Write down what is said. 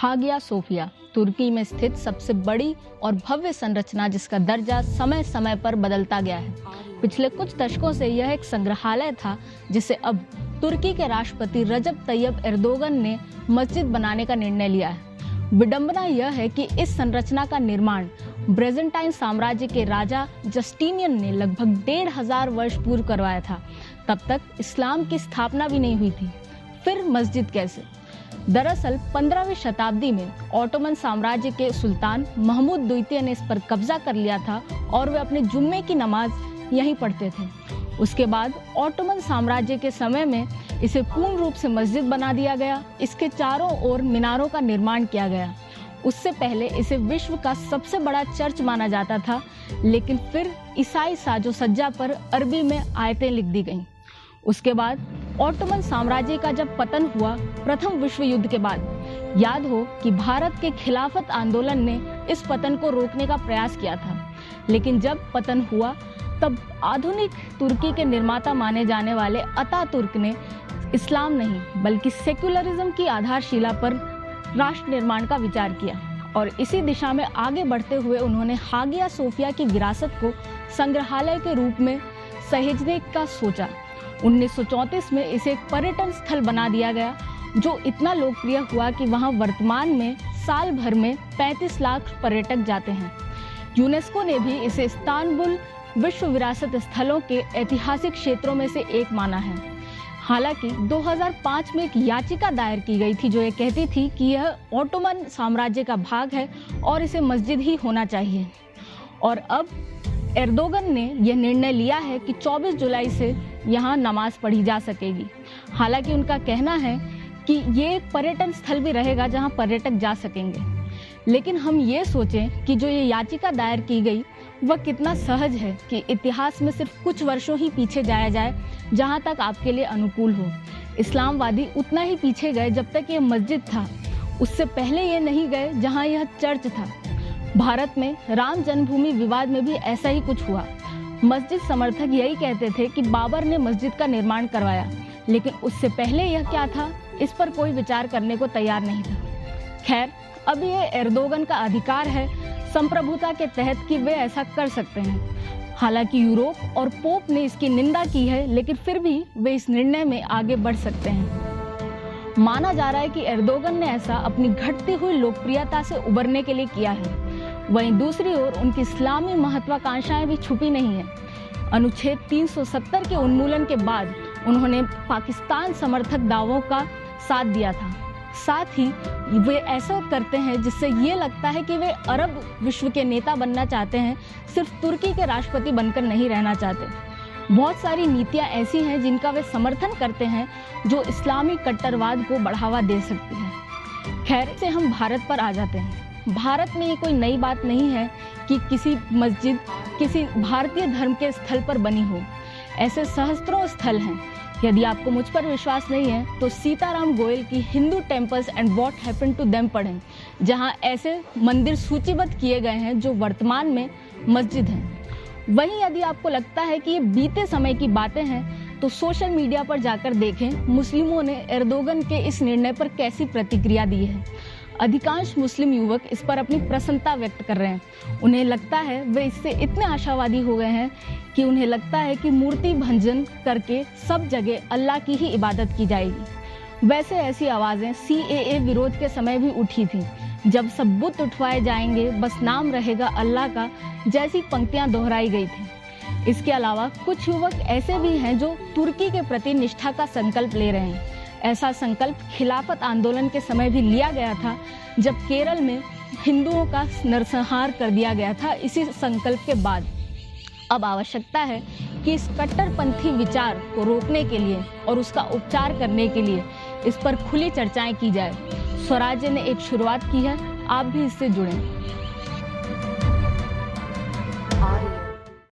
Hagia Sophia तुर्की में स्थित सबसे बड़ी और भव्य संरचना जिसका दर्जा समय समय पर बदलता गया है। पिछले कुछ दशकों से यह एक संग्रहालय था जिसे अब तुर्की के राष्ट्रपति रजब तैयब एर्दोगन ने मस्जिद बनाने का निर्णय लिया है। विडंबना यह है कि इस संरचना का निर्माण ब्रेजेंटाइन साम्राज्य के राजा जस्टिनियन ने लगभग 1500 वर्ष पूर्व करवाया था। तब तक इस्लाम की स्थापना भी नहीं हुई थी। फिर मस्जिद कैसे? दरअसल 15वीं शताब्दी में ऑटोमन साम्राज्य के सुल्तान महमूद द्वितीय ने इस पर कब्जा कर लिया था और वे अपने जुम्मे की नमाज यहीं पढ़ते थे। उसके बाद ऑटोमन साम्राज्य के समय में इसे पूर्ण रूप से मस्जिद बना दिया गया। इसके चारों ओर मीनारों का निर्माण किया गया। उससे पहले इसे विश्व का सबसे बड़ा चर्च माना जाता था, लेकिन फिर ईसाई साजो सज्जा पर अरबी में आयतें लिख दी गईं। उसके बाद ऑटोमन साम्राज्य का जब पतन हुआ, प्रथम विश्व युद्ध के बाद, याद हो कि भारत के खिलाफत आंदोलन ने इस पतन को रोकने का प्रयास किया था। लेकिन जब पतन हुआ तब आधुनिक तुर्की के निर्माता माने जाने वाले अतातुर्क ने इस्लाम नहीं बल्कि सेक्युलरिज्म की आधारशिला पर राष्ट्र निर्माण का विचार किया और इसी दिशा में आगे बढ़ते हुए उन्होंने हागिया सोफिया की विरासत को संग्रहालय के रूप में सहेजने का सोचा। 1934 में इसे एक पर्यटन स्थल बना दिया गया, जो इतना लोकप्रिय हुआ कि वहां वर्तमान में साल भर में 35 लाख पर्यटक जाते हैं। यूनेस्को ने भी इसे इस्तांबुल विश्व विरासत स्थलों के ऐतिहासिक क्षेत्रों में से एक माना है। हालांकि 2005 में एक याचिका दायर की गई थी जो ये कहती थी कि यह ऑटोमन साम्राज्य का भाग है और इसे मस्जिद ही होना चाहिए। और अब एर्दोगन ने यह निर्णय लिया है कि 24 जुलाई से यहाँ नमाज पढ़ी जा सकेगी। हालांकि उनका कहना है कि ये एक पर्यटन स्थल भी रहेगा जहाँ पर्यटक जा सकेंगे। लेकिन हम ये सोचें कि जो ये याचिका दायर की गई वह कितना सहज है कि इतिहास में सिर्फ कुछ वर्षों ही पीछे जाया जाए जहाँ तक आपके लिए अनुकूल हो। इस्लामवादी उतना ही पीछे गए जब तक ये मस्जिद था, उससे पहले ये नहीं गए जहाँ यह चर्च था। भारत में राम जन्मभूमि विवाद में भी ऐसा ही कुछ हुआ। मस्जिद समर्थक यही कहते थे कि बाबर ने मस्जिद का निर्माण करवाया, लेकिन उससे पहले यह क्या था इस पर कोई विचार करने को तैयार नहीं था। खैर, अब ये एर्दोगन का अधिकार है संप्रभुता के तहत कि वे ऐसा कर सकते हैं। हालांकि यूरोप और पोप ने इसकी निंदा की है, लेकिन फिर भी वे इस निर्णय में आगे बढ़ सकते हैं। माना जा रहा है कि एर्दोगन ने ऐसा अपनी घटती हुई लोकप्रियता से उबरने के लिए किया है। वहीं दूसरी ओर उनकी इस्लामी महत्वाकांक्षाएं भी छुपी नहीं है। अनुच्छेद 370 के उन्मूलन के बाद उन्होंने पाकिस्तान समर्थक दावों का साथ दिया था। साथ ही वे ऐसा करते हैं जिससे ये लगता है कि वे अरब विश्व के नेता बनना चाहते हैं, सिर्फ तुर्की के राष्ट्रपति बनकर नहीं रहना चाहते। बहुत सारी नीतियां ऐसी हैं जिनका वे समर्थन करते हैं जो इस्लामी कट्टरवाद को बढ़ावा दे सकती है। खैर से हम भारत पर आ जाते हैं। भारत में ये कोई नई बात नहीं है कि किसी मस्जिद किसी भारतीय धर्म के स्थल पर बनी हो। ऐसे सहस्त्रों स्थल हैं। यदि आपको मुझ पर विश्वास नहीं है तो सीताराम गोयल की Hindu temples and what happened to them पढ़ें, जहां ऐसे मंदिर सूचीबद्ध किए गए हैं जो वर्तमान में मस्जिद हैं। वहीं यदि आपको लगता है कि ये बीते समय की बातें हैं तो सोशल मीडिया पर जाकर देखें मुस्लिमों ने एर्दोगन के इस निर्णय पर कैसी प्रतिक्रिया दी है। अधिकांश मुस्लिम युवक इस पर अपनी प्रसन्नता व्यक्त कर रहे हैं। उन्हें लगता है वे इससे इतने आशावादी हो गए हैं कि उन्हें लगता है कि मूर्ति भंजन करके सब जगह अल्लाह की ही इबादत की जाएगी। वैसे ऐसी आवाज़ें CAA विरोध के समय भी उठी थी, जब सब बुत उठवाए जाएंगे बस नाम रहेगा अल्लाह का जैसी पंक्तियां दोहराई गई थी। इसके अलावा कुछ युवक ऐसे भी हैं जो तुर्की के प्रति निष्ठा का संकल्प ले रहे हैं। ऐसा संकल्प खिलाफत आंदोलन के समय भी लिया गया था, जब केरल में हिंदुओं का नरसंहार कर दिया गया था। इसी संकल्प के बाद अब आवश्यकता है कि इस कट्टरपंथी विचार को रोकने के लिए और उसका उपचार करने के लिए इस पर खुली चर्चाएं की जाए। स्वराज्य ने एक शुरुआत की है, आप भी इससे जुड़ें।